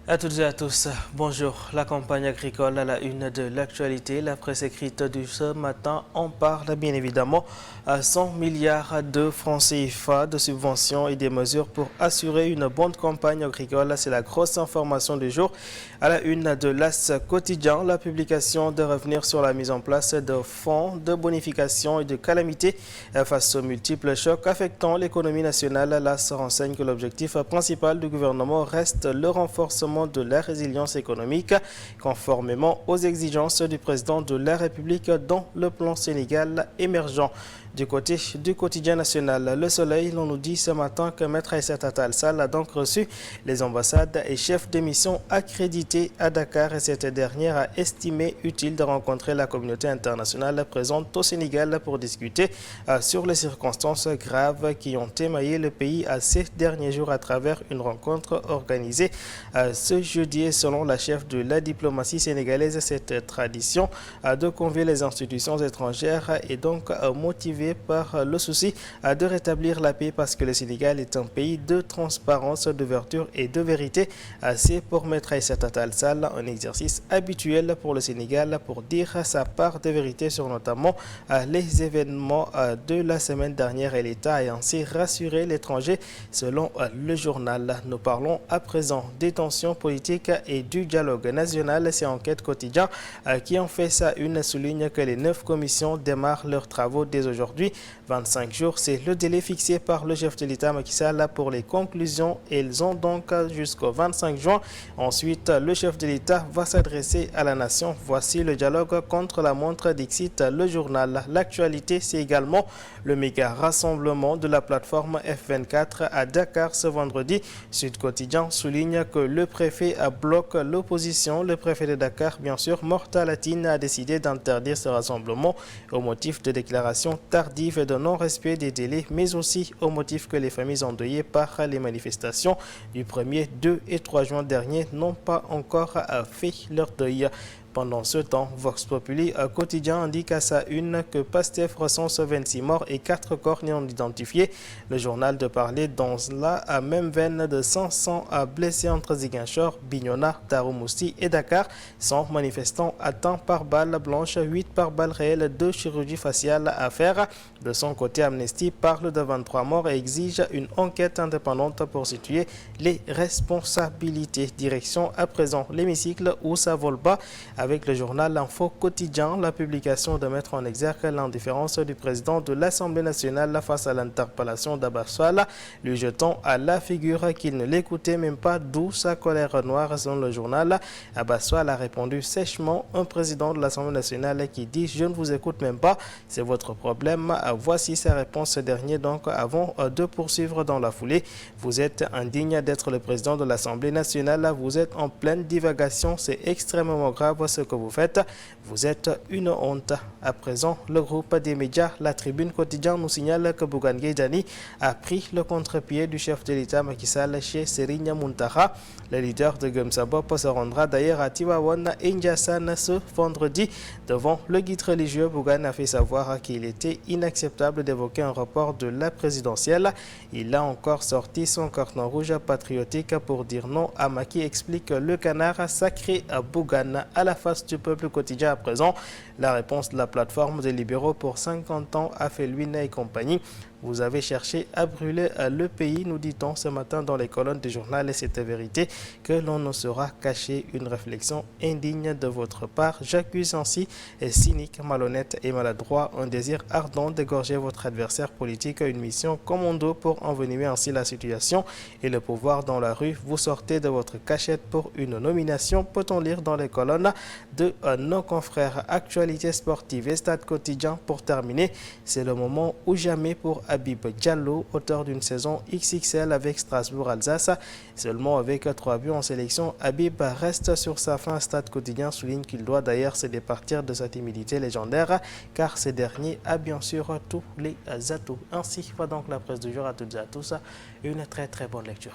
À toutes et à tous, bonjour. La campagne agricole à la une de l'actualité, la presse écrite du ce matin en parle bien évidemment à 100 milliards de francs CFA de subventions et des mesures pour assurer une bonne campagne agricole. C'est la grosse information du jour. À la une de l'As quotidien, la publication de revenir sur la mise en place de fonds de bonification et de calamités face aux multiples chocs affectant l'économie nationale. L'As renseigne que l'objectif principal du gouvernement reste le renforcement de la résilience économique, conformément aux exigences du président de la République dans le plan Sénégal émergent. Du côté du quotidien national, Le Soleil, l'on nous dit ce matin que Maître Aïssata Tall Sall a donc reçu les ambassades et chefs de mission accrédités à Dakar et cette dernière a estimé utile de rencontrer la communauté internationale présente au Sénégal pour discuter sur les circonstances graves qui ont émaillé le pays ces derniers jours à travers une rencontre organisée ce jeudi. Et selon la chef de la diplomatie sénégalaise, cette tradition de convier les institutions étrangères est donc motivée par le souci de rétablir la paix parce que le Sénégal est un pays de transparence, d'ouverture et de vérité. C'est pour Maître Aïssata Tall Sall un exercice habituel pour le Sénégal pour dire sa part de vérité sur notamment les événements de la semaine dernière et l'État a ainsi rassuré l'étranger selon le journal. Nous parlons à présent des tensions politiques et du dialogue national. C'est Enquête quotidien qui en fait sa une souligne que les 9 commissions démarrent leurs travaux dès aujourd'hui. 25 jours, c'est le délai fixé par le chef de l'État Macky Sall pour les conclusions. Ils ont donc jusqu'au 25 juin. Ensuite, le chef de l'État va s'adresser à la nation. Voici le dialogue contre la montre d'Ixit, le journal. L'actualité, c'est également le méga rassemblement de la plateforme F24 à Dakar ce vendredi. Sud Quotidien souligne que le préfet bloque l'opposition. Le préfet de Dakar, bien sûr, Morta Latine, a décidé d'interdire ce rassemblement au motif de déclarations tardives et de non-respect des délais, mais aussi au motif que les familles endeuillées par les manifestations du 1er, 2 et 3 juin dernier n'ont pas encore fait leur deuil. Pendant ce temps, Vox Populi quotidien indique à sa une que Pastef recense 26 morts et 4 corps non identifiés. Le journal de parler dans la même veine de 500 blessés entre Ziguinchor, Bignona, Darou-Mousty et Dakar. 100 manifestants atteints par balle blanche, 8 par balle réelle, 2 chirurgies faciales à faire. De son côté, Amnesty parle de 23 morts et exige une enquête indépendante pour situer les responsabilités. Direction à présent l'hémicycle où ça vole bas avec le journal L'Info quotidien, la publication de mettre en exergue l'indifférence du président de l'Assemblée nationale face à l'interpellation d'Abbas Fall, lui jetant à la figure qu'il ne l'écoutait même pas, d'où sa colère noire selon le journal. Abbas Fall a répondu sèchement, un président de l'Assemblée nationale qui dit « Je ne vous écoute même pas, c'est votre problème ». Voici sa réponse ce dernier donc avant de poursuivre dans la foulée. Vous êtes indigne d'être le président de l'Assemblée nationale, vous êtes en pleine divagation, c'est extrêmement grave ce que vous faites, vous êtes une honte. À présent, le groupe des médias La Tribune quotidien nous signale que Bougane Gueye Dany a pris le contre-pied du chef de l'État Macky Sall chez Serigne Mountakha. Le leader de Gumsabop se rendra d'ailleurs à Tivaouane et Ndiassane ce vendredi. Devant le guide religieux, Bougane a fait savoir qu'il était inacceptable d'évoquer un report de la présidentielle. Il a encore sorti son carton rouge patriotique pour dire non à Macky, explique le canard sacré à Bougane. À la face du peuple quotidien à présent, la réponse de la plateforme des libéraux pour 50 ans a fait Luina et compagnie. Vous avez cherché à brûler le pays, nous dit-on ce matin dans les colonnes du journal, et c'est vérité que l'on ne saura cacher une réflexion indigne de votre part. J'accuse ainsi cynique, malhonnête et maladroit un désir ardent d'égorger votre adversaire politique, une mission commando pour envenimer ainsi la situation et le pouvoir dans la rue. Vous sortez de votre cachette pour une nomination, peut-on lire dans les colonnes de nos confrères. Actualité sportive et Stade quotidien pour terminer, c'est le moment ou jamais pour Habib Diallo, auteur d'une saison XXL avec Strasbourg-Alsace. Seulement avec 3 buts en sélection, Habib reste sur sa fin. Stade quotidien souligne qu'il doit d'ailleurs se départir de sa timidité légendaire car ce dernier a bien sûr tous les atouts. Ainsi va donc la presse du jour à toutes et à tous. Une très bonne lecture.